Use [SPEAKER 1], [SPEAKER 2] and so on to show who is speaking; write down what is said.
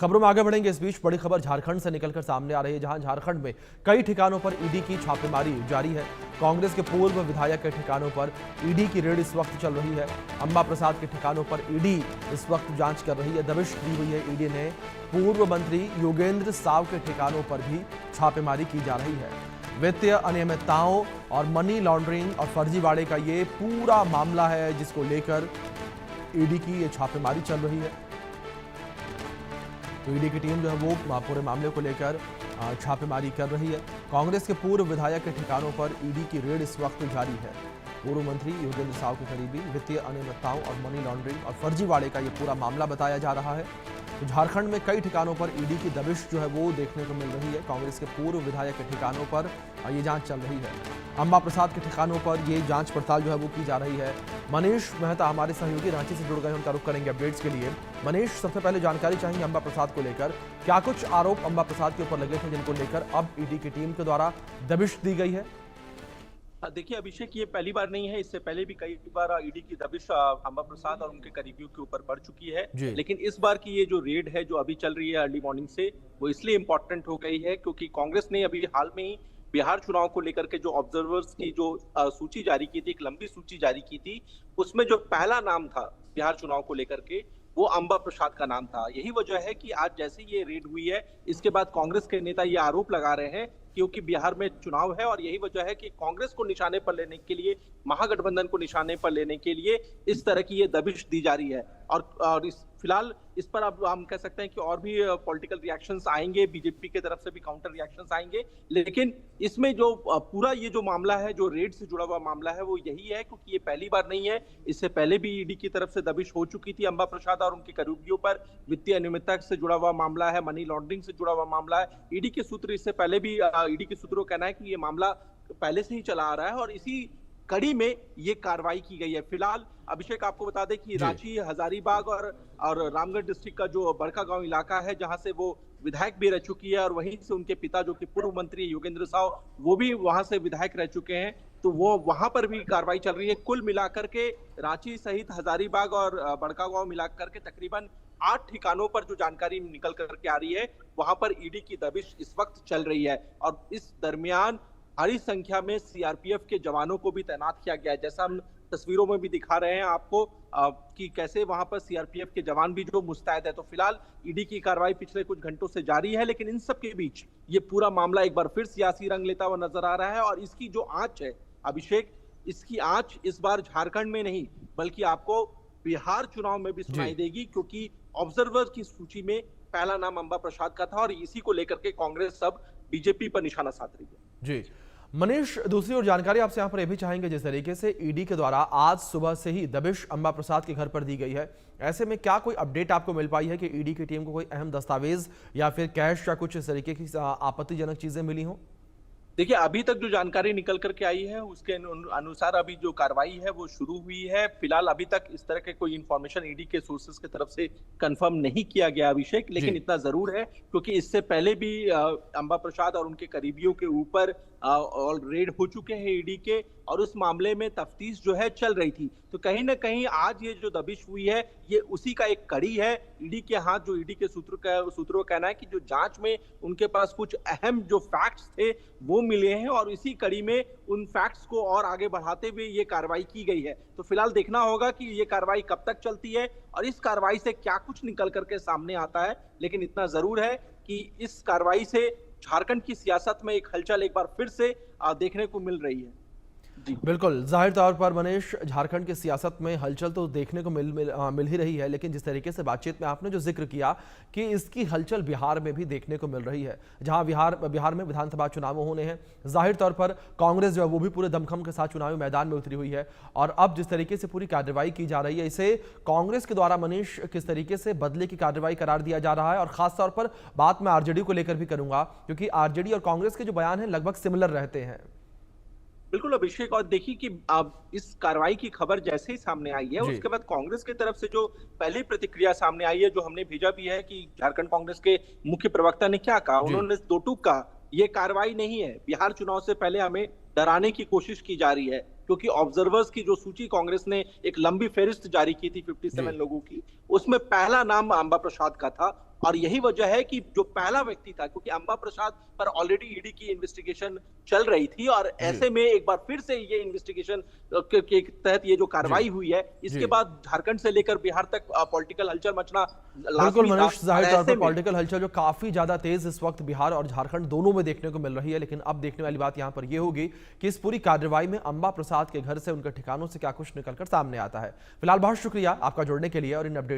[SPEAKER 1] खबरों में आगे बढ़ेंगे। इस बीच बड़ी खबर झारखंड से निकलकर सामने आ रही है, जहां झारखंड में कई ठिकानों पर ईडी की छापेमारी जारी है। कांग्रेस के पूर्व विधायक के ठिकानों पर ईडी की रेड इस वक्त चल रही है। अंबा प्रसाद के ठिकानों पर ईडी इस वक्त जांच कर रही है। दबिश दी हुई है ईडी ने। पूर्व मंत्री योगेंद्र साव के ठिकानों पर भी छापेमारी की जा रही है। वित्तीय अनियमितताओं और मनी लॉन्ड्रिंग और फर्जीवाड़े का ये पूरा मामला है, जिसको लेकर ईडी की ये छापेमारी चल रही है। तो ईडी की टीम जो है वो पूरे मामले को लेकर छापेमारी कर रही है। कांग्रेस के पूर्व विधायक के ठिकानों पर ईडी की रेड इस वक्त जारी है। पूर्व मंत्री योगेंद्र साव के करीबी, वित्तीय अनियमितताओं और मनी लॉन्ड्रिंग और फर्जीवाड़े का ये पूरा मामला बताया जा रहा है। तो झारखंड में कई ठिकानों पर ईडी की दबिश जो है वो देखने को मिल रही है। कांग्रेस के पूर्व विधायक के ठिकानों पर ये जांच चल रही है। अंबा प्रसाद के ठिकानों पर ये जांच पड़ताल जो है वो की जा रही है। मनीष मेहता हमारे सहयोगी रांची से जुड़ गए, उनका रुख करेंगे अपडेट्स के लिए। मनीष, सबसे पहले जानकारी चाहिए अंबा प्रसाद को लेकर। क्या कुछ आरोप अंबा प्रसाद के ऊपर लगे थे जिनको लेकर अब ईडी की टीम के द्वारा दबिश दी गई है?
[SPEAKER 2] देखिए अभिषेक, ये पहली बार नहीं है। इससे पहले भी कई बार ईडी की दबिश अंबा प्रसाद और उनके करीबियों के ऊपर पड़ चुकी है। लेकिन इस बार की ये जो रेड है जो अभी चल रही है अर्ली मॉर्निंग से, वो इसलिए इम्पोर्टेंट हो गई है क्योंकि कांग्रेस ने अभी हाल में ही बिहार चुनाव को लेकर के जो ऑब्जर्वर्स की जो सूची जारी की थी, एक लंबी सूची जारी की थी, उसमें जो पहला नाम था बिहार चुनाव को लेकर के, वो अंबा प्रसाद का नाम था। यही वजह है कि आज जैसे ये रेड हुई है, इसके बाद कांग्रेस के नेता ये आरोप लगा रहे हैं क्योंकि बिहार में चुनाव है और यही वजह है कि कांग्रेस को निशाने पर लेने के लिए, महागठबंधन को निशाने पर लेने के लिए इस तरह की ये दबिश दी जा रही है। और फिलहाल इस पर अब हम कह सकते हैं कि और भी पॉलिटिकल रिएक्शंस आएंगे, बीजेपी की तरफ से भी काउंटर रिएक्शंस आएंगे। लेकिन इसमें जो पूरा ये जो मामला है, जो रेड से जुड़ा हुआ मामला है, वो यही है क्योंकि ये पहली बार नहीं है। इससे पहले भी ईडी की तरफ से दबिश हो चुकी थी अंबा प्रसाद और उनके करीबियों पर। वित्तीय अनियमितता से जुड़ा हुआ मामला है, मनी लॉन्ड्रिंग से जुड़ा हुआ मामला है। ईडी के सूत्र इससे पहले भी ईडी के सूत्रों का कहना है कि ये मामला पहले से ही चला आ रहा है और इसी कड़ी में ये कार्रवाई की गई है। फिलहाल अभिषेक, आपको बता दें कि रांची, हजारीबाग और रामगढ़ डिस्ट्रिक्ट का जो बड़का गांव इलाका है, जहां से वो विधायक भी रह चुकी है और वहीं से उनके पिता जो कि पूर्व मंत्री योगेंद्र साव, वो भी वहां से विधायक रह चुके हैं, तो वो वहां पर भी कार्रवाई चल रही है। कुल मिलाकर के रांची सहित हजारीबाग और बड़का गांव मिलाकर के तकरीबन 8 ठिकानों पर जो जानकारी निकल करके आ रही है, वहां पर ईडी की दबिश इस वक्त चल रही है। और इस दरमियान भारी संख्या में सीआरपीएफ के जवानों को भी तैनात किया गया है। जैसा हम तस्वीरों में भी दिखा रहे हैं आपको कि कैसे वहां पर सीआरपीएफ के जवान भी जो मुस्तैद है। तो फिलहाल ईडी की कार्रवाई पिछले कुछ घंटों से जारी है, लेकिन इन सब के बीच ये पूरा मामला एक बार फिर सियासी रंग लेता हुआ नजर आ रहा है। और इसकी जो आंच है अभिषेक, इसकी आंच इस बार झारखंड में नहीं बल्कि आपको बिहार चुनाव में भी सुनाई देगी, क्योंकि ऑब्जर्वर की सूची में पहला नाम अंबा प्रसाद का था और इसी को लेकर के कांग्रेस सब बीजेपी पर निशाना साध रही है।
[SPEAKER 1] जी मनीष, दूसरी ओर जानकारी आपसे यहाँ पर यह भी चाहेंगे, जिस तरीके से ईडी के द्वारा आज सुबह से ही दबिश अंबा प्रसाद के घर पर दी गई है, ऐसे में क्या कोई अपडेट आपको मिल पाई है कि ईडी की टीम को कोई अहम दस्तावेज या फिर कैश या कुछ इस तरीके की आपत्तिजनक चीजें मिली हों?
[SPEAKER 2] देखिए, अभी तक जो जानकारी निकल करके आई है उसके अनुसार अभी जो कार्रवाई है वो शुरू हुई है। फिलहाल अभी तक इस तरह के कोई इंफॉर्मेशन ईडी के सोर्सेस की तरफ से कंफर्म नहीं किया गया अभिषेक, लेकिन इतना जरूर है क्योंकि इससे पहले भी अंबा प्रसाद और उनके करीबियों के ऊपर और रेड हो चुके हैं ईडी के, और उस मामले में तफ्तीश जो है चल रही थी। तो कहीं ना कहीं आज ये जो दबिश हुई है, ये उसी का एक कड़ी है ईडी के हाथ। जो ईडी के सूत्रों का कहना है कि जो जांच में उनके पास कुछ अहम जो फैक्ट्स थे वो मिले हैं और इसी कड़ी में उन फैक्ट्स को और आगे बढ़ाते हुए ये कार्रवाई की गई है। तो फिलहाल देखना होगा कि ये कार्रवाई कब तक चलती है और इस कार्रवाई से क्या कुछ निकल करके सामने आता है। लेकिन इतना जरूर है कि इस कार्रवाई से झारखंड की सियासत में एक हलचल एक बार फिर से देखने को मिल रही है।
[SPEAKER 1] बिल्कुल, जाहिर तौर पर मनीष, झारखंड की सियासत में हलचल तो देखने को मिल ही रही है, लेकिन जिस तरीके से बातचीत में आपने जो जिक्र किया कि इसकी हलचल बिहार में भी देखने को मिल रही है, जहां बिहार में विधानसभा चुनाव होने हैं, जाहिर तौर पर कांग्रेस जो है वो भी पूरे दमखम के साथ चुनावी मैदान में उतरी हुई है। और अब जिस तरीके से पूरी कार्रवाई की जा रही है, इसे कांग्रेस के द्वारा मनीष किस तरीके से बदले की कार्रवाई करार दिया जा रहा है। और खासतौर पर बात मैं आरजेडी को लेकर भी करूंगा, क्योंकि आरजेडी और कांग्रेस के जो बयान है लगभग सिमिलर रहते हैं।
[SPEAKER 2] बिल्कुल अभिषेक, और देखिए कि अब इस कार्रवाई की खबर जैसे ही सामने आई है, उसके बाद कांग्रेस की तरफ से जो पहली प्रतिक्रिया सामने आई है, जो हमने भेजा भी है, कि झारखंड कांग्रेस के मुख्य प्रवक्ता ने क्या कहा, उन्होंने दो टूक कहा, ये कार्रवाई नहीं है, बिहार चुनाव से पहले हमें डराने की कोशिश की जा रही है। क्योंकि ऑब्जर्वर्स की जो सूची कांग्रेस ने एक लंबी फेरिस्त जारी की थी 57 लोगों की, उसमें पहला नाम अंबा प्रसाद का था। और यही वजह है कि जो पहला व्यक्ति था, क्योंकि अंबा प्रसाद पर ऑलरेडी ईडी की इन्वेस्टिगेशन चल रही थी और ऐसे में एक बार फिर से ये इन्वेस्टिगेशन के तहत ये जो कार्रवाई हुई है, इसके बाद झारखंड से लेकर बिहार तक पॉलिटिकल हलचल मचना
[SPEAKER 1] बिल्कुल
[SPEAKER 2] लाजमी
[SPEAKER 1] मनीष,
[SPEAKER 2] था।
[SPEAKER 1] जाहिर तौर पर पॉलिटिकल हलचल जो काफी ज्यादा तेज इस वक्त बिहार और झारखंड दोनों में देखने को मिल रही है, लेकिन अब देखने वाली बात यहां पर यह होगी कि इस पूरी कार्रवाई में अंबा प्रसाद के घर से, उनके ठिकानों से क्या कुछ निकलकर सामने आता है। फिलहाल बहुत शुक्रिया आपका जुड़ने के लिए और इन अपडेट